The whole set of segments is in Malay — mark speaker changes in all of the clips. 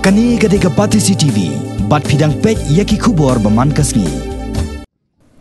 Speaker 1: Kani gade ka Pati CCTV, bat pidang pek yaki kubor baman kasni.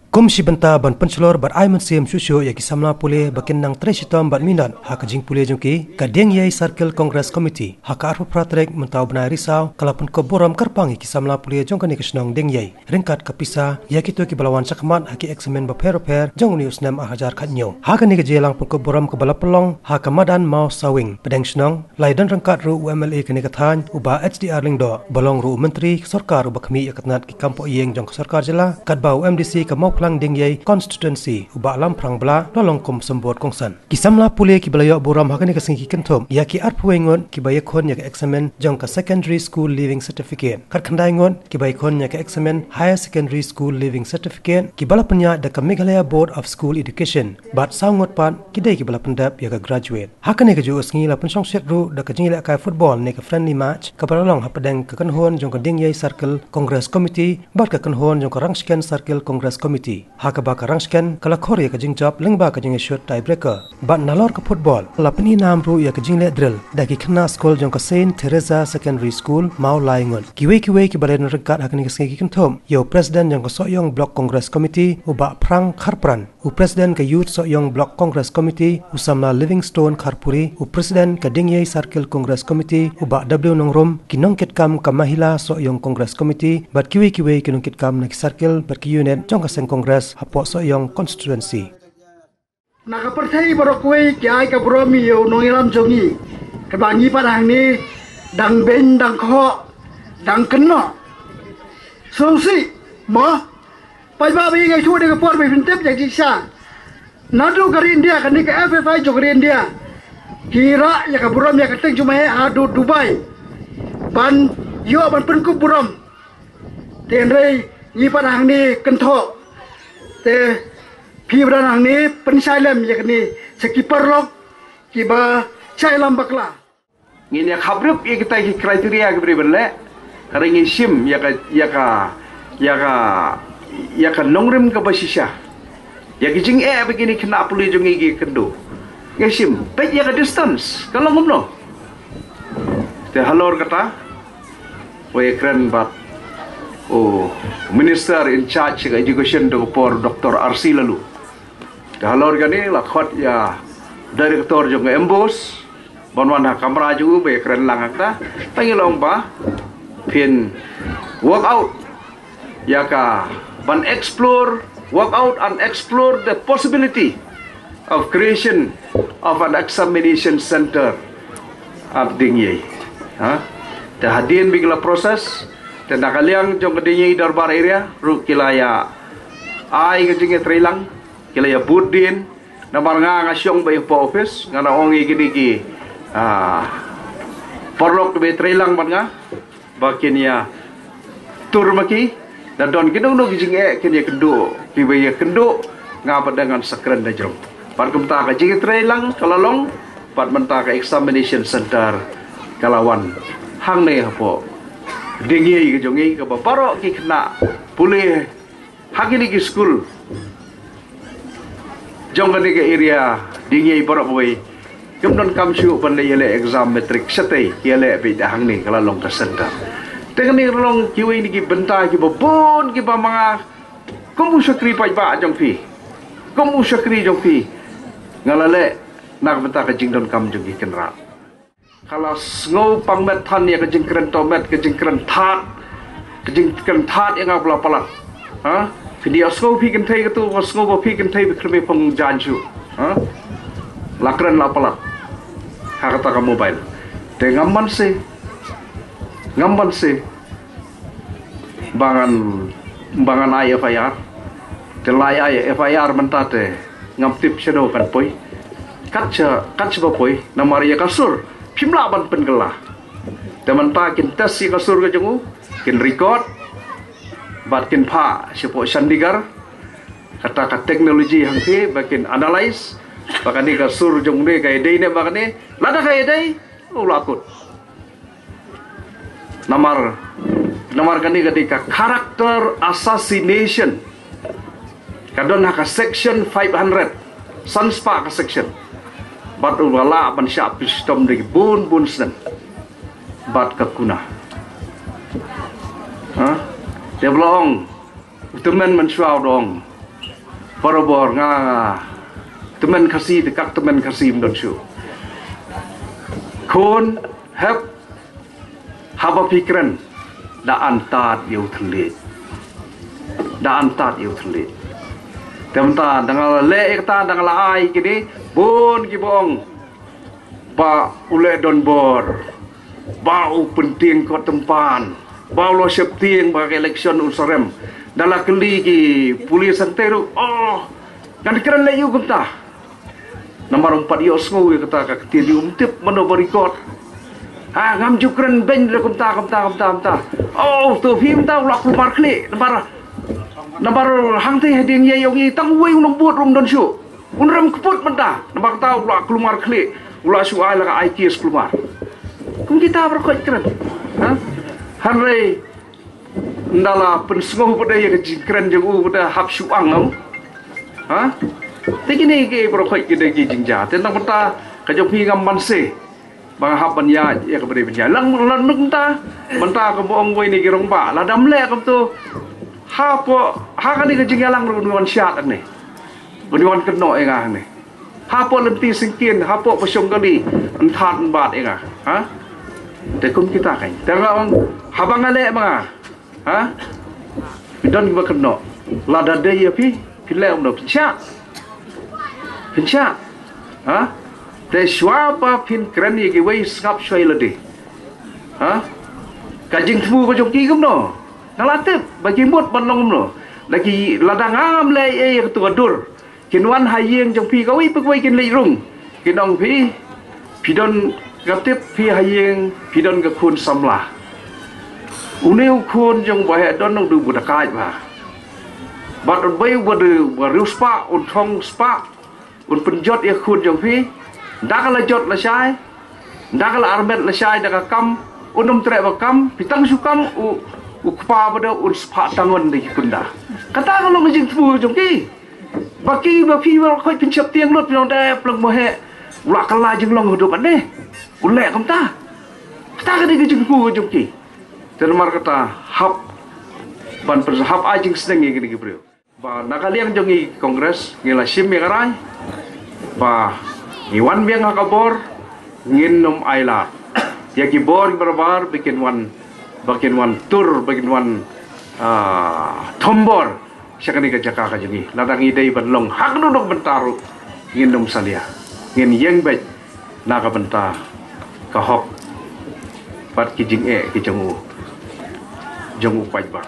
Speaker 2: Komisi benta ban pencelor bat ai mensiam susyo yaki samla pule bakin nang tresitam bat minat hak jing pule jungki kadeng yai Circle Congress Committee hak arpa pratrek mentau benai risau kalapun ko boram karpang yaki samla pule jong kani kesnong deng yai ringkat kapisa yaki tu ki balawan sakmat haki eksamen baper jong ni usnam ahajar khatnyo hak ni jelang pun ko boram ko balapelong hak madan mau sawing pedeng snong lai dan rengkat ru UMLA kani kathan uba HDR lingdo balong ru menteri sarkar ubakmi yakatnat ki kampo yeng jong sarkar jela kadbau MDC ka mau lang ding yai constituency uba lam prang bla lolong kom sembot kongsan kisamla pule ki balayo boram hakani ka singki kenthom ya ki arpuengon ki bayakhon ya ka examen jong ka secondary school living certificate kar khandaingon ki bayakhon ya ka examen higher secondary school living certificate ki balapnya da ka Meghalaya Board of School Education bat sangot pan ki dei ki balapendap ya ka graduate hakani ka ju usngi la pensong set ru da ka jingila ka football ne ka friendly match ka balong hapadang ka kanhon jong ka ding yai Circle Congress Committee bat ka kanhon jong ka Rangsken Circle Congress Committee haka ba Rangsken kala khori ka jingjap lengba ka jing shot tiebreaker ba nalor ka football la pani nam ru ya ka jingle drill da ki khna school jong ka Saint Teresa Secondary School mau laingon kiwe ki balen rekat hakani ka segi kenthom yo president jong ka Soyong Block Congress Committee uba prang kharpran u president ka Youth Soyong Block Congress Committee usamla Livingstone Kharpuri u president ka Dingyai Circle Congress Committee uba W Nongrom kinongket kam ka Mahila Soyong Congress Committee bat kiwe kinongket kam na circle bat ki unit jong ka Congress hapo Soyong constituency
Speaker 3: nakapercaya barokwe kiai ka bromi yo nongilam jongi kebangi padang ni dang ben dang kho dang keno songsi mo pai ba bi ngai chu de ka por bi pintep jak jiksa nadu kari India kan ni ka FFI jogri India kira ya ka brom ya ka teng cuma adu Dubai ban yo ban pen ku brom tenrei ni padang ni kentho te pibran ang ni pensailem yakni sekiper lok kiba sailam bakla
Speaker 4: ngin ya khabrup ya kita ki kriteria ke berle karing sim ya ka nongrim ka basisha ya ki jing begini kena puli jungi gi kendo ngesim pe ya ka distance kalau ngomno te halor kata we kren bat Minister in charge of education Dr. RC lalu. Dahalor gani lakhot ya Director jong embos bonwan ha kamera ju be keren lang akta pangilong ba pin work out ya ka ban work out and explore the possibility of creation of an examination center at Dingyai. Dah hadin bigla proses dan nakaliang jong kedinyi darbar area ru kilaya ai kejinge trilang kilaya budin namar nga syong bay po office nga naongi gidigi porlok be trilang man nga bakin ya turmaki dan don kinung gijinge kenya kendo kibaya kendo nga padangan sakren da jong par kumta ka jinge trilang kalalong pat menta ka examination center kalawan hang ne hapo Dingyai ke jongi ke baparo ki kena pulih hagini ki school jong kani ke area Dingyai parok boy kemnon kamsu pandai yele exam matric setei yele be dahang ni kala long ka center tengni long kiwi ni ki benta ki babon ki pamanga komu sakri pai ba jong pi komu sakri jong pi ngalale nak benta ka jingdon kam jong ki kenra kalau ngau pangmet than ya kejengkren tomet kejengkren that yang ngau pelapalan video ngau pi kan thai tu ngau pi kan thai bekreme pang janju lakren lapalan hakata ka mobile te ngamban se bangan ai FIR te lai ai FIR mentate ngaptip shadow kan poi katcha poi namari ya kasur pimla ban pengelah teman ta kin tes si kasur ke jengu kin record bat kin pha sipo sandigar kata ka teknologi hangke bakin analyze bakani kasur jong ne kai dei ne bakani lada kai dei ulakut namar kani ketika character assassination kadon ka section 500 sanspa ka section bat wala ban sya pistom de bun sen bat ka kuna Dia belong teman mensuau dong parabor nga teman kasih tekak teman kasih mendonsu kon hab haba pikiran da antat yo telit temta dangal le ekta dangal ai kini bon gibong ba ule don bor bau penting ko tempan bau lo septieng ba election usarem dalam keli ki polis santero kan keren le yu kumta nomor 4 yo sngu kata ka keti umtip mano berikot ngam jukren ben le kumta tu phim ta lak lumar kli nomor hang te heding ye yogi tang wei unong buat rum don syu unram keput menta nomor ta lak lumar kli ula su ai la ai kies lumar kum kita berkot keren hanrei ndala pensngoh pada yang jingkran jeng pada hap suang ngau tegini ke berkot ke degi jingja tentang peta kajopi ngam manse bang hap banya ya kepada banya lang menta ke boong wei ni girong ba la dam le kam tu ha kan ni ke jingyalang runuan syat ni runuan keno enga ni ha po lenti singkin ha po pasong kali enthan bat engaแต่คุณkita kan tengok habang ale mga bidon ba keno la da de ya pi pilem no pincha te shwa pa pin krani ki wei skap shoi la de ka jing thu ko jok ki gum no nalatip bagi mut ban long no lagi ladang am le e tu dur kinwan hayeng jong pi ka wei pe wei kin le rung kinong pi pidon Gatip pi hayeng pidon ke kun samlah. Uneu kun jong bahe don nong du budakai ba. Bat on bay wadu spa on thong spa on penjot ya kun jong pi. Dakala jot la syai. Dakala armet la syai daka kam unum tre ba kam pitang sukam u kpa bada un spa tangon di kunda. Kata kalau ngajing tu jong ki. Baki ba pi ba khoi pinchap tiang lot nong da plong mo he. Ula kala jeng long hidup ane. Ulek kam ta. Ta ka de jeng ku jong ki. Termar kata hap ban hap ajing sedeng ngi gi bro. Ba nakaliang jong i kongres ngila sim yang arai. Ba iwan biang hakabor ngin nom aila. Ya ki bor barbar bikin wan tur bikin wan tombor. Syakani ka jaka ka jong i. Ladang idei ban long hak nunduk bentaru ngin nom salia. Ngin yang baik naga benta kahok pat ki jing ki jongu paj ba